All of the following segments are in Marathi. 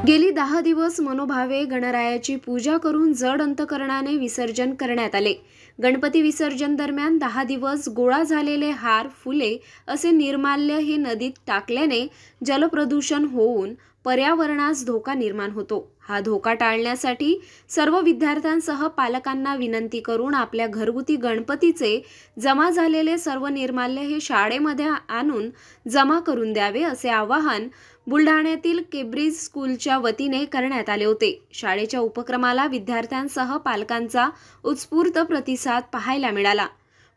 गेली 10 दिवस मनोभावे गणरायाची पूजा करून जड अंतकरणाने विसर्जन करण्यात आले। गणपती विसर्जन दरम्यान 10 दिवस गोळा झालेले हार, फुले असे निर्माल्य हे नदीत टाकल्याने जलप्रदूषण होऊन पर्यावरणास धोका निर्माण होतो। हा धोका टाळण्यासाठी सर्व विद्यार्थ्यांसह पालकांना विनंती करून आपल्या घरगुती गणपतीचे जमा झालेले सर्व निर्माल्य हे शाळेमध्ये आणून जमा करून द्यावे असे आवाहन बुलढाण्यातील केब्रिज स्कूलच्या वतीने करण्यात आले होते। शाळेच्या उपक्रमाला विद्यार्थ्यांसह पालकांचा उत्स्फूर्त प्रतिसाद पाहायला मिळाला।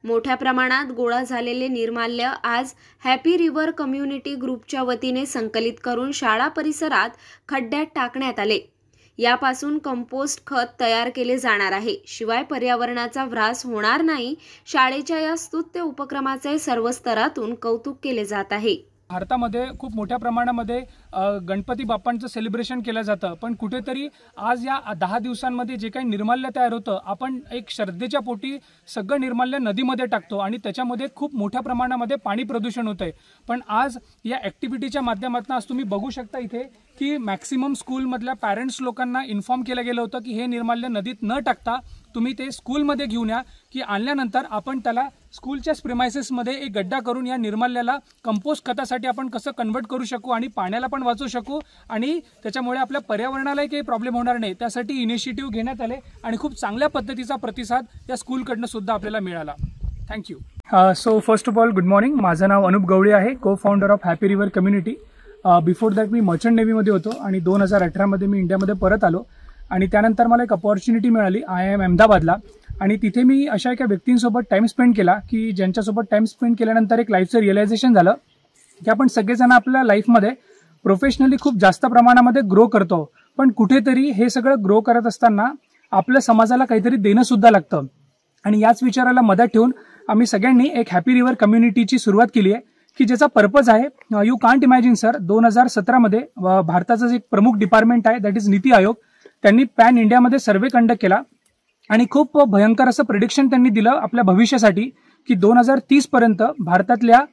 मोठ्या प्रमाणात गोळा झालेले निर्माल्य आज हॅपी रिव्हर कम्युनिटी ग्रुपच्या वतीने संकलित करून शाळा परिसरात खड्ड्यात टाकण्यात आले। यापासून कंपोस्ट खत तयार केले जाणार आहे। शिवाय पर्यावरणाचा ऱ्हास होणार नाही। शाळेच्या या स्तुत्य उपक्रमाचे सर्व स्तरातून कौतुक केले जात आहे। भारतामध्ये खूप मोठ्या प्रमाणामध्ये गणपती बाप्पांचं सेलिब्रेशन केलं जातं, पण कुठेतरी आज या 10 दिवसांमध्ये जे काही निर्माल्य तयार होतं, आपण एक श्रद्धेच्या पोटी सगळं निर्माल्य नदीमध्ये टाकतो आणि त्याच्यामध्ये खूप मोठ्या प्रमाणामध्ये पाणी प्रदूषण होतंय। पण आज या ॲक्टिव्हिटीच्या माध्यमातून आज तुम्ही बघू शकता इथे की मॅक्सिमम स्कूलमधल्या पॅरेंट्स लोकांना इन्फॉर्म केलं गेलं होतं की हे निर्माल्य नदीत न टाकता तुम्ही ते स्कूलमध्ये घेऊन या, की आणल्यानंतर आपण त्याला स्कूलच्या प्रिमाइसेसमध्ये एक गड्डा करून या निर्माल्याला कंपोस्ट खतासाठी आपण कसं कन्वर्ट करू शकू आणि पाण्याला पण वाचवू शकू आणि त्याच्यामुळे आपल्या पर्यावरणालाही काही प्रॉब्लेम होणार नाही। त्यासाठी इनिशिएटिव्ह घेण्यात आले आणि खूप चांगल्या पद्धतीचा प्रतिसाद या स्कूलकडनं सुद्धा आपल्याला मिळाला। Thank you. So first of all good morning. माझं नाव अनुप गवळे आहे, co founder of happy river community. Before that मी मर्चंट नेव्हीमध्ये होतो आणि 2018 मध्ये मी इंडियामध्ये परत आलो आणि त्यानंतर मला एक अपॉर्च्युनिटी मिळाली IIM अहमदाबादला आणि तिथे मी अशा एका व्यक्तींसोबत टाइम स्पेंड केला की ज्यांच्यासोबत टाइम स्पेंड केल्यानंतर एक लाईफचं रिअलायझेशन झालं की आपण सगळेजण आपल्या लाईफमध्ये प्रोफेशनली खूप जास्त प्रमाणामध्ये ग्रो करतो, पण कुठेतरी हे सगळं ग्रो करत असताना आपल्या समाजाला काहीतरी देणं सुद्धा लागतं आणि याच विचाराला मदत ठेवून आम्ही सगळ्यांनी एक हॅपी रिव्हर कम्युनिटीची सुरुवात केली आहे की ज्याचा पर्पज आहे यू कांट इमॅजिन सर। 2017 मध्ये भारताचं जे एक प्रमुख डिपार्टमेंट आहे दॅट इज नीती आयोग, त्यांनी पॅन इंडियामध्ये सर्वे कंडक्ट केला आणि खूप भयंकर असं प्रेडिक्शन त्यांनी दिलं आपल्या भविष्यासाठी की 2030 पर्यंत भारतातल्या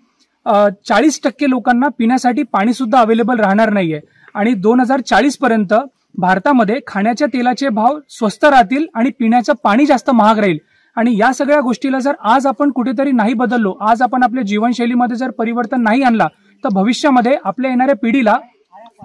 40% लोकांना पिण्यासाठी पाणी सुद्धा अवेलेबल राहणार नाहीये आणि 2040 पर्यंत भारतामध्ये खाण्याच्या तेलाचे भाव स्वस्त राहतील आणि पिण्याचं पाणी जास्त महाग राहील। आणि या सगळ्या गोष्टीला जर आज आपण कुठेतरी नाही बदललो, आज आपण आपल्या जीवनशैलीमध्ये जर परिवर्तन नाही आणला, तर भविष्यामध्ये आपल्या येणाऱ्या पिढीला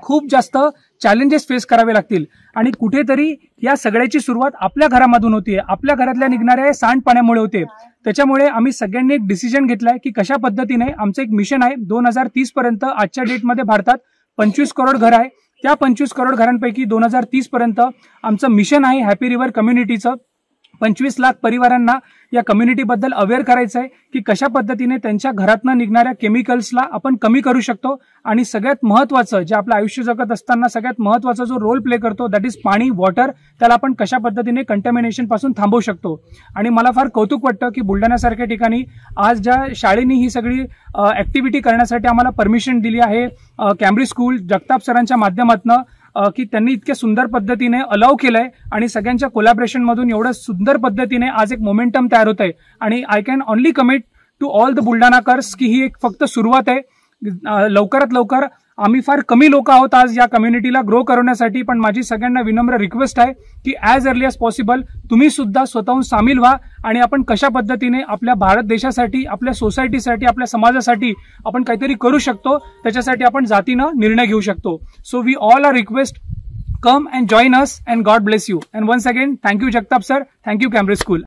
खूप जास्त चॅलेंजेस फेस करावे लागतील आणि कुठेतरी या सगळ्याची सुरुवात आपल्या घरामधून होतीये, आपल्या घरातल्या निघणाऱ्या सांडपाण्यामुळे होते। त्याच्यामुळे आम्ही सगळ्यांनी एक डिसिजन घेतलाय की कशा पद्धतीने आमचं एक मिशन आहे 2030 पर्यंत आजच्या डेटमध्ये भारतात 25 करोड घर आहे, त्या 25 करोड घरांपैकी 2030 पर्यंत आमचं मिशन आहे हॅपी रिव्हर कम्युनिटीचं 25 लाख परिवारांना या कम्युनिटीबद्दल अवेअर करायचं आहे की कशा पद्धतीने त्यांच्या घरातनं निघणाऱ्या केमिकल्सला आपण कमी करू शकतो आणि सगळ्यात महत्त्वाचं जे आपलं आयुष्य जगत असताना सगळ्यात महत्त्वाचा जो रोल प्ले करतो दॅट इज पाणी, वॉटर, त्याला आपण कशा पद्धतीने कंटॅमिनेशन पासून थांबवू शकतो। आणि मला फार कौतुक वाटतं की बुलढाण्यासारख्या ठिकाणी आज ज्या शाळेनी ही सगळी ऍक्टिव्हिटी करण्यासाठी आम्हाला परमिशन दिली आहे केब्रिज स्कूल जगताप सरांच्या माध्यमातून, की त्यांनी इतक्या सुंदर पद्धतीने अलाव केलंय आणि सगळ्यांच्या कोलॅबरेशन मधून एवढं सुंदर पद्धतीने आज एक मोमेंटम तयार होत आहे आणि I can only commit to all the बुलढाणाकर्स की ही एक फक्त सुरुवात आहे। लवकरात लवकर आम्ही फार कमी लोक आहोत आज या कम्युनिटीला ग्रो करण्यासाठी, पण माझी सगळ्यांना विनम्र रिक्वेस्ट आहे की ॲज अर्ली ॲज पॉसिबल तुम्ही सुद्धा स्वतःहून सामील व्हा आणि आपण कशा पद्धतीने आपल्या भारत देशासाठी, आपल्या सोसायटीसाठी, आपल्या समाजासाठी आपण काहीतरी करू शकतो त्याच्यासाठी आपण जातीनं निर्णय घेऊ शकतो। So we all are request come and join us and God bless you and once again thank you Jagtap sir, thank you Cambridge school.